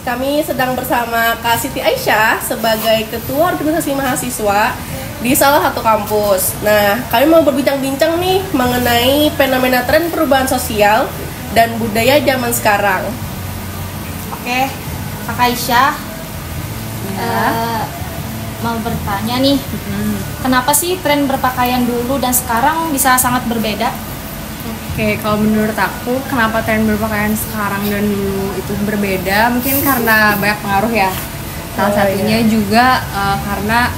kami sedang bersama Kak Siti Aisyah sebagai Ketua Organisasi Mahasiswa di salah satu kampus. Nah, kami mau berbincang-bincang nih mengenai fenomena tren perubahan sosial dan budaya zaman sekarang. Oke, Kak Aisyah, mau bertanya nih, kenapa sih tren berpakaian dulu dan sekarang bisa sangat berbeda? Oke, kalau menurut aku kenapa tren berpakaian sekarang dan dulu itu berbeda, mungkin karena banyak pengaruh ya. Salah satunya juga karena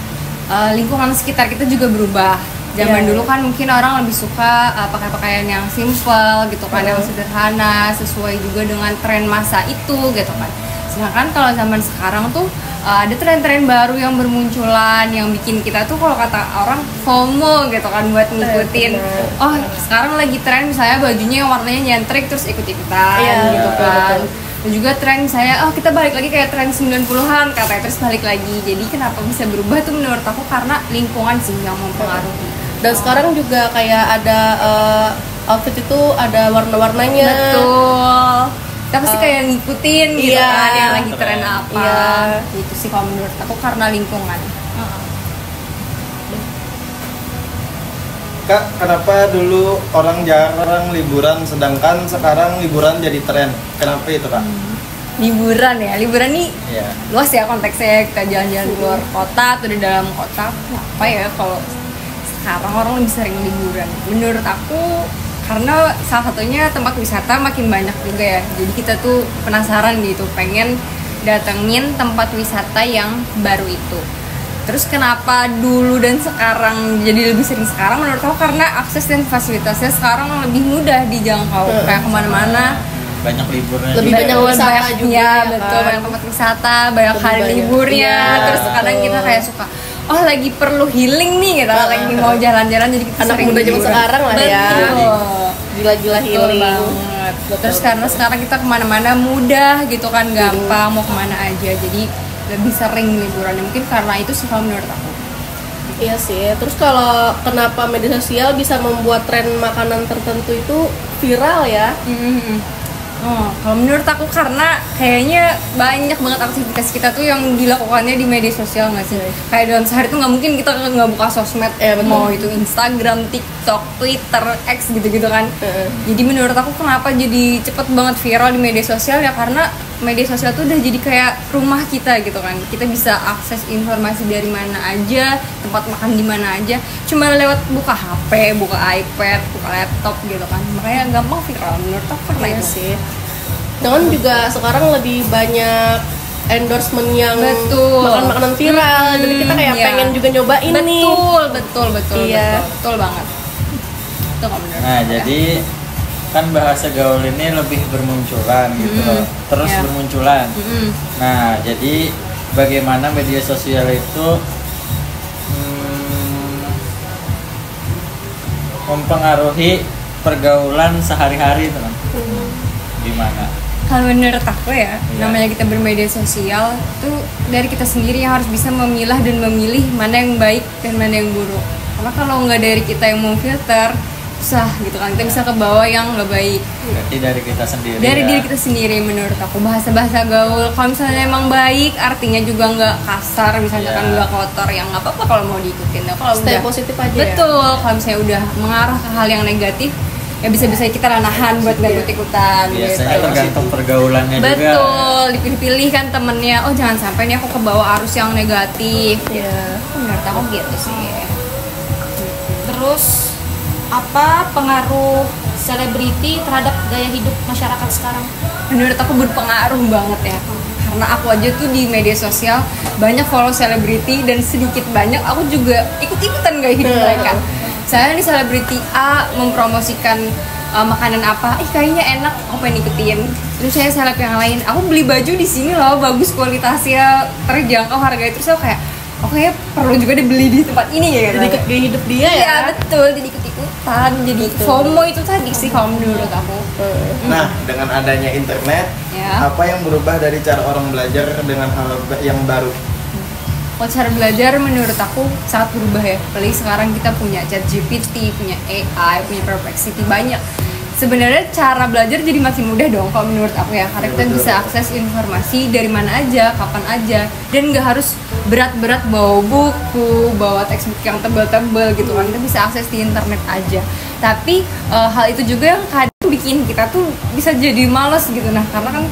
lingkungan sekitar kita juga berubah. Zaman dulu kan mungkin orang lebih suka pakai pakaian yang simple gitu kan, yang sederhana, sesuai juga dengan tren masa itu gitu kan. Sedangkan kalau zaman sekarang tuh ada tren-tren baru yang bermunculan yang bikin kita tuh kalau kata orang FOMO gitu kan, buat ngikutin. Oh, sekarang lagi tren misalnya bajunya yang warnanya nyentrik terus ikut-ikutan gitu kan. Dan juga tren misalnya, oh kita balik lagi kayak tren 90-an katanya, terus balik lagi. Jadi kenapa bisa berubah tuh menurut aku karena lingkungan sih yang mempengaruhi. Dan sekarang juga kayak ada outfit itu ada warna-warnanya. Betul. Kita pasti kayak ngikutin gitu kan, yang lagi tren apa. Gitu sih kalau menurut aku karena lingkungan. Kak, kenapa dulu orang jarang liburan sedangkan sekarang liburan jadi tren? Kenapa itu, Kak? Liburan nih luas ya konteksnya, kita jalan-jalan keluar kota atau di dalam kota. Kenapa ya kalau sekarang orang lebih sering liburan? Menurut aku karena salah satunya tempat wisata makin banyak juga ya. Jadi kita tuh penasaran gitu, pengen datengin tempat wisata yang baru itu. Terus kenapa dulu dan sekarang jadi lebih sering sekarang? Menurut aku karena akses dan fasilitasnya sekarang lebih mudah dijangkau. Kayak kemana-mana banyak liburnya, lebih banyak wisata juga ya, betul, banyak tempat wisata, banyak hari liburnya. Terus kadang kita kayak suka, oh lagi perlu healing nih gitu, lagi mau jalan-jalan, jadi kita anak sering muda zaman liburan. sekarang lah ya, gila-gila healing banget. Terus karena sekarang kita kemana-mana mudah gitu kan, gampang mau kemana aja, jadi lebih sering liburan. Mungkin karena itu sih kalau menurut aku. Iya sih. Terus kalau kenapa media sosial bisa membuat tren makanan tertentu itu viral ya? Oh, kalau menurut aku karena kayaknya banyak banget aktivitas kita tuh yang dilakukannya di media sosial nggak sih? Kayak dalam sehari tuh nggak mungkin kita nggak buka sosmed, mau itu Instagram, TikTok, Twitter, X gitu-gitu kan. Jadi menurut aku kenapa jadi cepet banget viral di media sosial ya karena media sosial tuh udah jadi kayak rumah kita gitu kan. Kita bisa akses informasi dari mana aja, tempat makan di mana aja, cuma lewat buka HP, buka iPad, buka laptop gitu kan. Makanya gampang viral menurut aku karena itu sih. Dengan juga sekarang lebih banyak endorsement yang makanan-makanan viral, jadi kita kayak pengen juga nyobain nih. Betul banget. Itu kalau menurut Nah, jadi kan bahasa gaul ini lebih bermunculan gitu loh, terus bermunculan. Nah, jadi bagaimana media sosial itu mempengaruhi pergaulan sehari-hari teman? Gimana? Kalau menurut aku ya, namanya kita bermedia sosial tuh dari kita sendiri yang harus bisa memilah dan memilih mana yang baik dan mana yang buruk. Karena kalau nggak dari kita yang memfilter, susah gitu kan, kita bisa ke bawah yang nggak baik. Berarti dari kita sendiri. Dari diri kita sendiri menurut aku. Bahasa-bahasa gaul kalau misalnya emang baik, artinya juga nggak kasar, misalnya kan nggak kotor, yang nggak apa-apa kalau mau diikutin. Nah, kalau stay udah positif aja. Betul. Kalau misalnya udah mengarah ke hal yang negatif, ya bisa-bisa kita nahan buat gak ikut-ikutan. Biasanya gitu. tergantung pergaulannya juga. Betul, dipilih-pilih kan temennya. Oh jangan sampai nih aku ke bawah arus yang negatif. Menurut aku gitu sih. Terus apa pengaruh selebriti terhadap gaya hidup masyarakat sekarang? Menurut aku berpengaruh banget ya. Karena aku aja tuh di media sosial banyak follow selebriti dan sedikit banyak aku juga ikut-ikutan gaya hidup mereka. Saya nih selebriti A mempromosikan makanan apa, kayaknya enak, aku pengen ikutin. Terus saya seleb yang lain, aku beli baju di sini loh, bagus kualitasnya, terjangkau harganya. Terus aku kayak, oke, perlu juga dibeli di tempat ini ya. Jadi ikut gaya hidup dia ya? Iya betul, jadi ikut-ikutan, jadi FOMO itu tadi sih kalau menurut aku. Nah, dengan adanya internet, apa yang berubah dari cara orang belajar dengan hal yang baru? Kalau cara belajar menurut aku sangat berubah ya. Apalagi sekarang kita punya ChatGPT, punya AI, punya Perplexity, banyak. sebenarnya cara belajar jadi makin mudah dong kalau menurut aku ya, karena kita bisa akses informasi dari mana aja, kapan aja, dan nggak harus berat-berat bawa buku, bawa textbook yang tebel-tebel gitu kan. Kita bisa akses di internet aja. Tapi hal itu juga yang kadang bikin kita tuh bisa jadi males gitu. Nah karena kan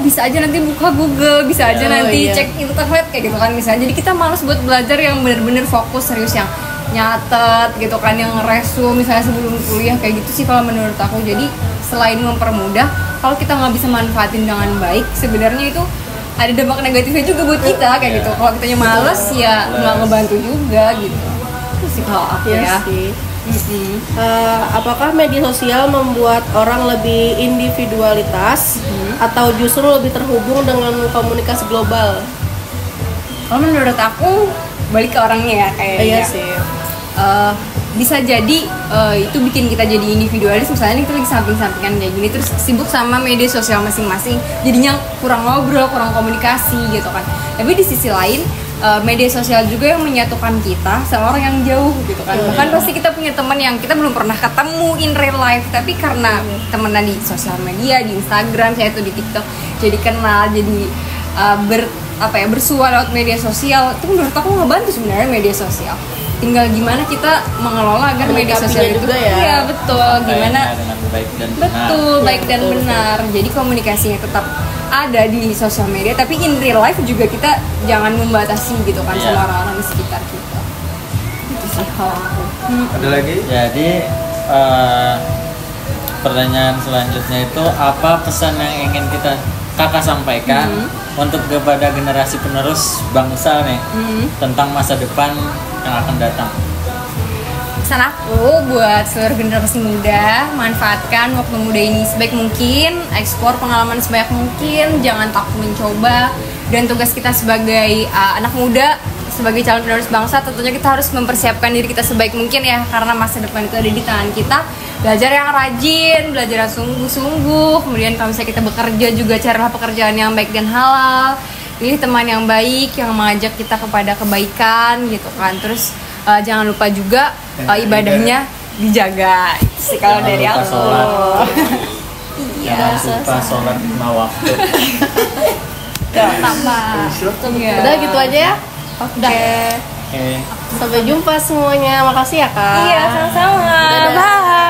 bisa aja nanti buka Google, bisa aja nanti cek internet kayak gitu kan misalnya. Jadi kita males buat belajar yang bener-bener fokus serius, yang nyatet gitu kan, yang ngeresume misalnya sebelum kuliah kayak gitu sih kalau menurut aku. Jadi selain mempermudah, kalau kita nggak bisa manfaatin dengan baik, sebenarnya itu ada dampak negatifnya juga buat kita kayak gitu. Kalau kitanya males ya nggak ngebantu juga gitu. Itu sih kalau aku ya. Apakah media sosial membuat orang lebih individualitas atau justru lebih terhubung dengan komunikasi global? Kalau menurut aku balik ke orangnya ya kayaknya. Iya sih. Bisa jadi itu bikin kita jadi individualis, misalnya kita lagi samping-sampingan kayak gini terus sibuk sama media sosial masing-masing, jadinya kurang ngobrol, kurang komunikasi gitu kan. Tapi di sisi lain media sosial juga yang menyatukan kita sama orang yang jauh gitu kan. Bahkan pasti kita punya teman yang kita belum pernah ketemu in real life, tapi karena temenan di sosial media, di Instagram, saya tuh di TikTok, jadi kenal, jadi bersua lewat media sosial. Itu menurut aku ngebantu sebenarnya media sosial. Tinggal gimana kita mengelola agar media sosial itu juga ya. Iya betul, gimana dengan baik dan benar. betul, baik dan benar. Jadi komunikasinya tetap ada di sosial media, tapi in real life juga kita jangan membatasi gitu kan sama orang-orang di sekitar kita. Itu sih kalau aku. Ada lagi? Jadi pertanyaan selanjutnya itu apa pesan yang ingin kakak sampaikan untuk kepada generasi penerus bangsa nih tentang masa depan yang akan datang? Pesan aku buat seluruh generasi muda, manfaatkan waktu muda ini sebaik mungkin, eksplor pengalaman sebanyak mungkin, jangan takut mencoba. Dan tugas kita sebagai anak muda, sebagai calon penerus bangsa, tentunya kita harus mempersiapkan diri kita sebaik mungkin ya, karena masa depan itu ada di tangan kita. Belajar yang rajin, belajar yang sungguh-sungguh, kemudian kalau misalnya kita bekerja juga carilah pekerjaan yang baik dan halal, pilih teman yang baik yang mengajak kita kepada kebaikan gitu kan. Terus jangan lupa juga ibadahnya dijaga. Itu sih kalau dari aku. Jangan lupa sholat 5 waktu. Tambah. Udah gitu aja ya. Oke. Sampai jumpa semuanya. Makasih ya Kak. Iya, sama-sama. Dadah. Bye.